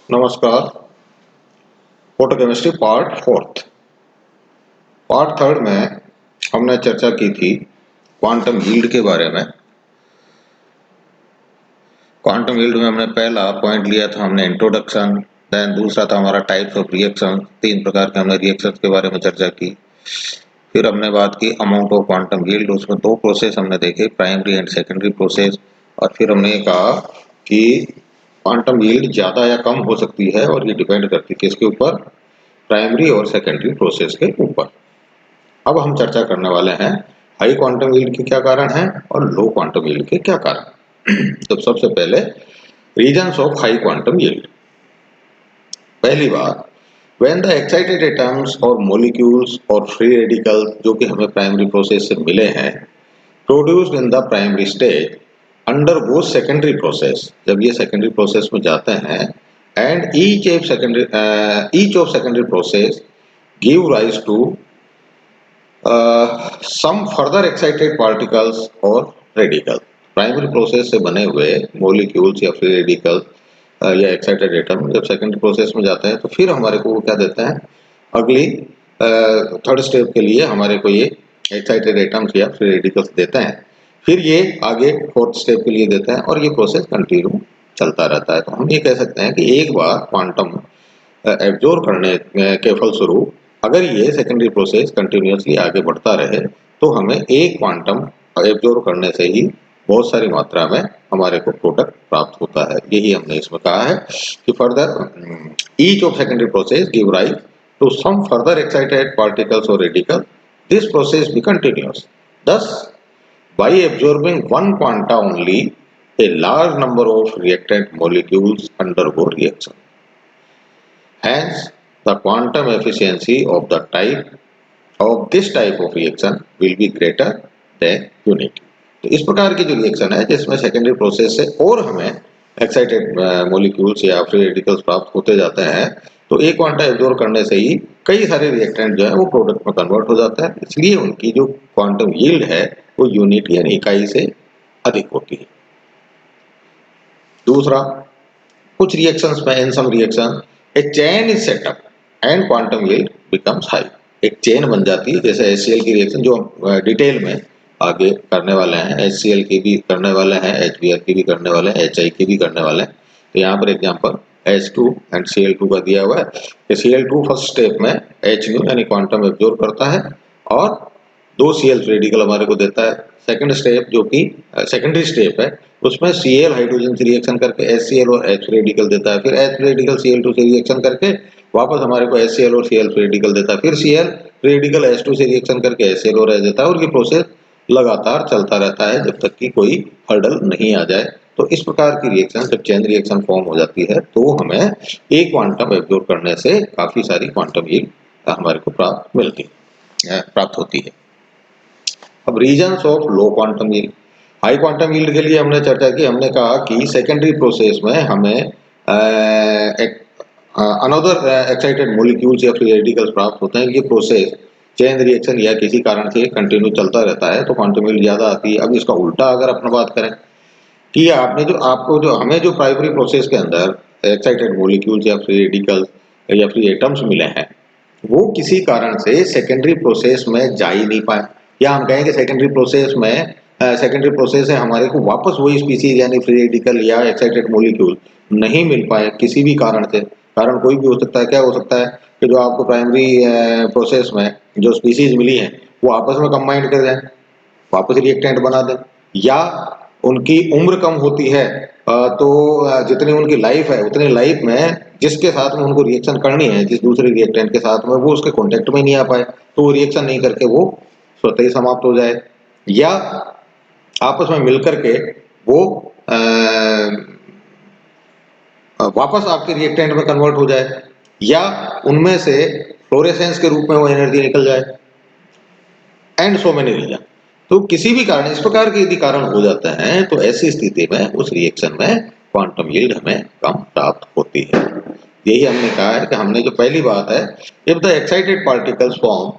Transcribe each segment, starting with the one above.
नमस्कार। Photochemistry part fourth part third में हमने चर्चा की थी क्वांटम यील्ड के बारे में। क्वांटम यील्ड में हमने पहला पॉइंट लिया था हमने इंट्रोडक्शन, देन दूसरा था हमारा टाइप्स ऑफ रिएक्शन, तीन प्रकार के हमने रिएक्शंस के बारे में चर्चा की। फिर हमने बात की अमाउंट ऑफ क्वांटम यील्ड, उसमें दो प्रोसेस हमने देखे, प्राइमरी एंड सेकेंडरी प्रोसेस। और फिर हमने कहा कि क्वांटम यील्ड ज़्यादा या कम हो सकती है और ये डिपेंड करती है किसके ऊपर, प्राइमरी और सेकेंडरी प्रोसेस के ऊपर। अब हम चर्चा करने वाले हैं हाई क्वांटम यील्ड के क्या कारण हैं और लो क्वांटम यील्ड के क्या कारण। तो सबसे पहले reasons of high quantum yield. पहली बात, व्हेन द एक्साइटेड एटम्स और मॉलिक्यूल्स और फ्री रेडिकल्स जो कि हमें प्राइमरी प्रोसेस से मिले हैं, produced in the primary stage undergo secondary process, जब ये सेकेंडरी प्रोसेस में जाते हैं, and each of secondary process give rise to some further excited particles और रेडिकल। प्राइमरी प्रोसेस से बने हुए मॉलिक्यूल्स या फ्री रेडिकल या एक्साइटेड एटम जब सेकेंडरी प्रोसेस में जाते हैं तो फिर हमारे को वो क्या देते हैं, अगली थर्ड स्टेप के लिए हमारे को ये एक्साइटेड एटम्स या फ्री रेडिकल्स देते हैं, फिर ये आगे फोर्थ स्टेप के लिए देते हैं और ये प्रोसेस कंटिन्यू चलता रहता है। तो हम ये कह सकते हैं कि एक बार क्वांटम एब्जॉर्ब करने के फलस्वरूप अगर ये सेकेंडरी प्रोसेस कंटिन्यूअसली आगे बढ़ता रहे तो हमें एक क्वांटम एब्जॉर्ब करने से ही बहुत सारी मात्रा में हमारे को प्रोडक्ट प्राप्त होता है। यही हमने इसमें कहा है कि further each of secondary process give rise to some further excited particles और radical, this process be continuous, thus by absorbing one quanta only a large number of reactant molecules undergo reaction. Hence, the quantum efficiency of this type of reaction will be greater than unity. तो इस प्रकार की जो reaction है जिसमें secondary process से और हमें एक्साइटेड मॉलिक्यूल्स या फ्री रेडिकल्स प्राप्त होते जाते हैं, तो एक क्वांटा एब्जॉर्ब करने से ही कई सारे रिएक्टेंट जो है वो प्रोडक्ट में कन्वर्ट हो जाता है, इसलिए उनकी जो क्वांटम यील्ड है वो यूनिट यानी इकाई से अधिक होती है। दूसरा, कुछ रिएक्शंस में in some reaction a chain is set up and quantum yield becomes high. एक चेन बन जाती है, जैसे HCl की रिएक्शन जो हम डिटेल में आगे करने वाले हैं, HCl की भी करने वाले हैं, HBr की भी करने वाले हैं, HI की भी करने वाले हैं। तो यहाँ पर एग्जांपल H2 एंड Cl2 का दिया हुआ है कि Cl2 फर्स्ट स्टेप में H यानी क्वांटम एब्जॉर्ब करता है और दो Cl रेडिकल हमारे को देता है। सेकंड स्टेप जो कि सेकेंडरी स्टेप है उसमें Cl हाइड्रोजन से रिएक्शन करके HCl और H रेडिकल देता है, फिर H रेडिकल Cl2 से रिएक्शन करके वापस हमारे को HCl और Cl रेडिकल देता है, फिर Cl रेडिकल H2 से रिएक्शन करके HCl और H देता है और ये प्रोसेस लगातार चलता रहता है जब तक कि कोई हर्डल नहीं आ जाए। तो इस प्रकार की रिएक्शन जब चेन रिएक्शन फॉर्म हो जाती है तो हमें एक क्वांटम एब्जॉर्ब करने से काफी सारी क्वांटम यील्ड हमारे को प्राप्त होती है। अब reasons of low quantum yield. High quantum yield के लिए हमने चर्चा की, हमने कहा कि सेकेंडरी प्रोसेस में हमें अनदर एक्साइटेड मॉलिक्यूल्स या फ्री रेडिकल्स प्राप्त होते हैं। ये प्रोसेस चेन रिएक्शन या किसी कारण से कंटिन्यू चलता रहता है तो क्वांटम यील्ड ज्यादा आती है। अब इसका उल्टा अगर अपन बात करें कि हमें जो प्राइमरी प्रोसेस के अंदर एक्साइटेड मॉलिक्यूल्स या फ्री रेडिकल्स या फ्री एटम्स मिले हैं वो किसी कारण से सेकेंडरी प्रोसेस में जा ही नहीं पाए, या हम कहें कि सेकेंडरी प्रोसेस से हमारे को वापस वही स्पीसीज यानी फ्री रेडिकल या एक्साइटेड मॉलिक्यूल नहीं मिल पाए किसी भी कारण से। कारण कोई भी हो सकता है। क्या हो सकता है कि जो आपको प्राइमरी प्रोसेस में जो स्पीसीज मिली है वो आपस में कंबाइन कर जाए, वापस रिएक्टेंट बना दें, या उनकी उम्र कम होती है तो जितनी उनकी लाइफ है उतनी लाइफ में जिसके साथ में उनको रिएक्शन करनी है, जिस दूसरे रिएक्टेंट के साथ में, वो उसके कांटेक्ट में नहीं आ पाए तो वो रिएक्शन नहीं करके वो स्वतः ही समाप्त हो जाए, या आपस में मिलकर के वो वापस आपके रिएक्टेंट में कन्वर्ट हो जाए, या उनमें से फ्लोरेसेंस के रूप में वो एनर्जी निकल जाए, एंड सो मेनी रीजन। तो किसी भी कारण, इस प्रकार के यदि कारण हो जाते हैं तो ऐसी स्थिति में उस रिएक्शन में क्वांटम यील्ड हमें कम प्राप्त होती है। यही हमने कहा है कि हमने जो पहली बात है, if the excited particles form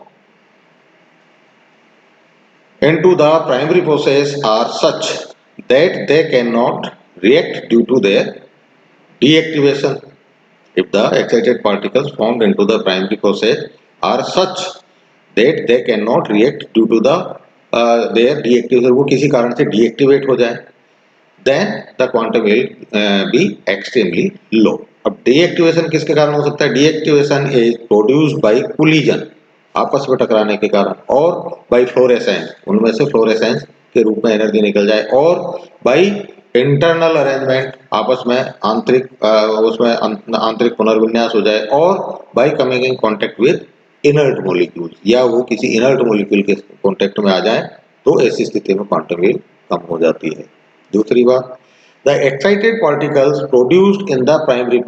into the primary process are such that they cannot react due to their deactivation, if the excited particles formed into the primary process are such that they cannot react due to the their deactivation, वो किसी कारण से deactivate हो जाए, then the quantum will be extremely low. अब deactivation किसके कारण हो सकता है? Deactivation is produced by collision, आपस में टकराने के कारण, और by fluorescence, उनमें से fluorescence के रूप में एनर्जी निकल जाए, और by इंटरनल अरेंजमेंट, आपस में आंतरिक उसमें आंतरिक पुनर्विन्यास हो जाए, और bye coming in contact with inert molecule, या वो किसी इनर्ट मॉलिक्यूल के कांटेक्ट में आ जाए, तो ऐसी स्थिति में क्वांटम वेव कम हो जाती है। दूसरी बात, the excited particles produced in the primary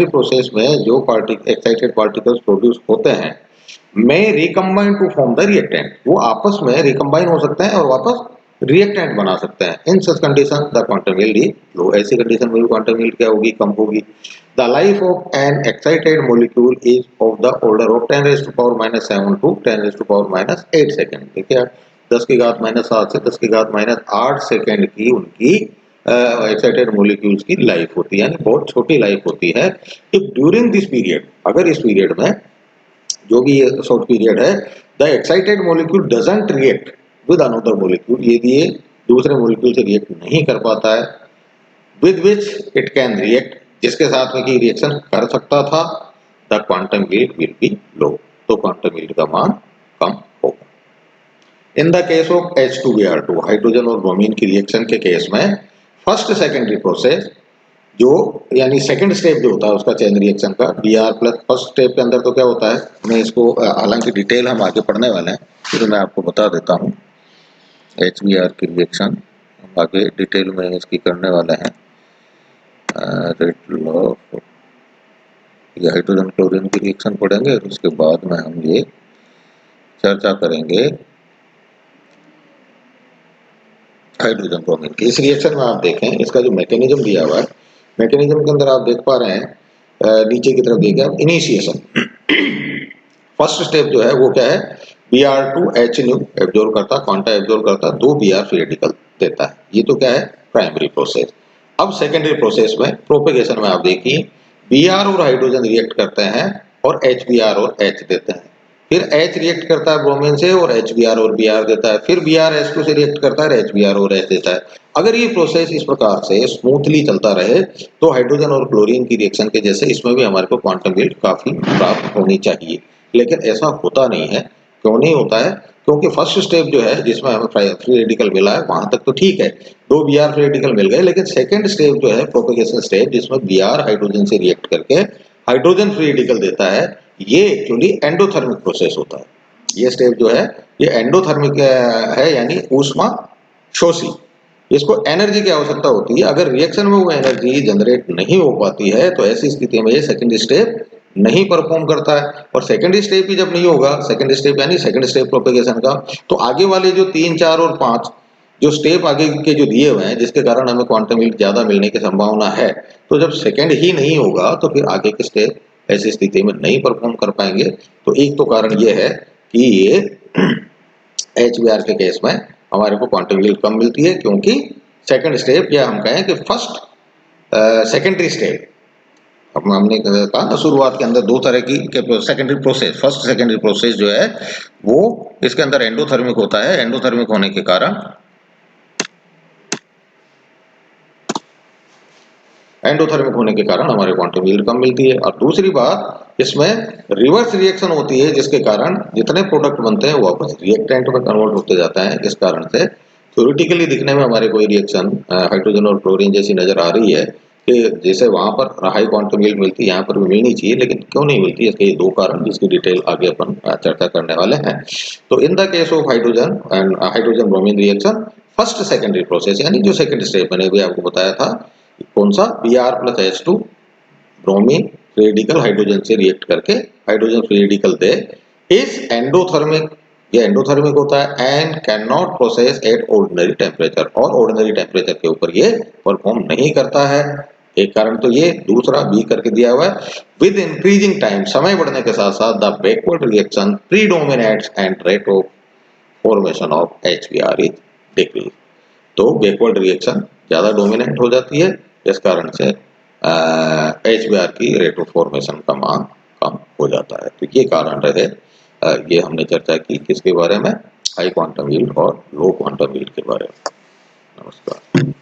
process में जो एक्साइटेड पार्टिकल्स प्रोड्यूस होते हैं में recombine to form the reactant, वो आपस में रिकम्बाइन हो सकते हैं और वापस रिएक्टेंट बना सकते हैं। In such condition the quantum yield is low, ऐसी कंडीशन में भी क्वांटम यील्ड क्या होगी? कम होगी। The life of an excited molecule is of the order of 10⁻⁷ to 10⁻⁸ second. देखिए आप 10⁻⁷ से 10⁻⁸ सेकेंड की उनकी एक्साइटेड मॉलिक्यूल्स की लाइफ होती है, यानी बहुत छोटी लाइफ होती है। इफ ड्यूरिंग दिस पीरियड, अगर इस पीरियड में, जो भी ये शॉर्ट पीरियड है, the excited molecule doesn't react with another molecule, यदि ये दूसरे मॉलिक्यूल से रिएक्ट नहीं कर पाता है, with which it can react, जिसके साथ में की रिएक्शन कर सकता था, the quantum yield will be low, तो क्वांटम यील्ड का मान कम होगा। In the case of H2Br2, hydrogen और ब्रोमीन की रिएक्शन के केस में फर्स्ट सेकेंडरी प्रोसेस जो, यानी सेकंड स्टेप जो होता है उसका चेन रिएक्शन का, Br प्लस फर्स्ट स्टेप के अंदर तो क्या होता है, मैं इसको हालांकि डिटेल हम आगे पढ़ने वाले हैं, फिर मैं आपको बता देता हूँ। HBr की रिएक्शन हम आगे डिटेल में इसकी करने वाले हैं। रेट लॉ, ये हाइड्रोजन क्लोरीन की रिएक्शन पढ़ेंगे, और उसके बाद में हम ये चर्चा करेंगे हाइड्रोजन ब्रोमीन की। इस रिएक्शन में आप देखें, इसका जो मैकेनिज्म दिया हुआ है, मैकेनिज्म के अंदर आप देख पा रहे हैं, नीचे की तरफ देखिए आप, इनिशिएशन फर्स्ट स्टेप जो है वो क्या है, Br2 H एब्जॉर्ब करता, क्वांटा एब्जॉर्ब करता, 2 Br फ्री रेडिकल देता है, ये तो क्या है प्राइमरी प्रोसेस। अब सेकेंडरी प्रोसेस में, प्रोपेगेशन में आप देखिए, Br और हाइड्रोजन रिएक्ट करते हैं और HBr और H देते हैं, फिर H रिएक्ट करता है ब्रोमीन से और HBr और Br देता है, फिर Br H2 से रिएक्ट करता है, HBr और H देता है। अगर ये प्रोसेस इस प्रकार से स्मूथली चलता रहे तो हाइड्रोजन और क्लोरीन की रिएक्शन के जैसे इसमें भी हमारे को क्वांटम यील्ड काफी प्राप्त होनी चाहिए, लेकिन ऐसा होता नहीं है। क्यों नहीं होता है? क्योंकि फर्स्ट स्टेप जो है जिसमें हमें फ्री रेडिकल मिला है, वहां तक तो ठीक है, 2 Br फ्री रेडिकल मिल गए, लेकिन सेकंड स्टेप जो है प्रोपेगेशन स्टेप, जिसमें Br हाइड्रोजन से रिएक्ट करके हाइड्रोजन फ्री रेडिकल देता है, ये एक्चुअली एंडोथर्मिक प्रोसेस होता है। ये स्टेप जो है ये एंडोथर्मिक है, यानी ऊष्मा शोषी। इसको एनर्जी की आवश्यकता होती है, अगर रिएक्शन में वो एनर्जी जनरेट नहीं हो पाती है तो ऐसी स्थिति में ये सेकंड स्टेप नहीं परफॉर्म करता है। और सेकंड स्टेप ही जब नहीं होगा, सेकंड स्टेप यानी सेकंड स्टेप प्रोपेगेशन का, तो आगे वाले जो 3, 4 और 5 जो स्टेप आगे के जो दिए हुए हैं, जिसके कारण हमें क्वांटम यील्ड ज्यादा मिलने की संभावना है, तो जब सेकंड ही नहीं होगा तो फिर आगे के स्टेप ऐसी स्थिति में नहीं परफॉर्म कर पाएंगे। तो एक तो कारण ये है कि ये HBr के केस में हमारे को क्वांटम यील्ड कम मिलती है, क्योंकि सेकंड स्टेप, या हम कहें कि फर्स्ट सेकेंडरी स्टेप, हमने कहा ना शुरुआत के अंदर दो तरह की secondary process, first secondary process जो है वो इसके अंदर एंडोथर्मिक होता है, एंडोथर्मिक होने के कारण हमारे क्वांटम यील्ड कम मिलती है। और दूसरी बात, इसमें रिवर्स रिएक्शन होती है, जिसके कारण जितने प्रोडक्ट बनते हैं वो वापस रिएक्टेंट में कन्वर्ट होते जाते हैं। इस कारण से थ्योरेटिकली दिखने में हमारे कोई रिएक्शन हाइड्रोजन और क्लोरीन जैसी नजर आ रही है कि जैसे वहां पर हाई क्वांटम यील्ड मिलती है, यहाँ पर भी मिलनी चाहिए, लेकिन क्यों नहीं मिलती है, इसके दो कारण, जिसकी डिटेल आगे अपन चर्चा करने वाले हैं। तो इन the case of hydrogen and hydrogen bromine reaction, first secondary process, यानी जो सेकेंड स्टेप मैंने भी आपको बताया था, कौन सा, Br plus H2 bromine free radical hydrogen से रिएक्ट करके hydrogen free radical they, is endothermic, ये एंडोथर्मिक होता है, and can not process at ordinary temperature, और ऑर्डिनरी टेम्परेचर के ऊपर ये परफॉर्म नहीं करता है। एक कारण तो ये, दूसरा बी करके दिया हुआ है, विद इंक्रीजिंग टाइम, समय बढ़ने के साथ साथ the backward reaction predominates and rate of formation of HBr is decrease. तो बैकवर्ड रिएक्शन ज्यादा डोमिनेंट हो जाती है, इस कारण से HBr की रेट ऑफ फॉर्मेशन का मान कम हो जाता है। तो ये कारण रहे, ये हमने चर्चा की किसके बारे में, हाई क्वांटम यील्ड और लो क्वांटम यील्ड के बारे में। नमस्कार।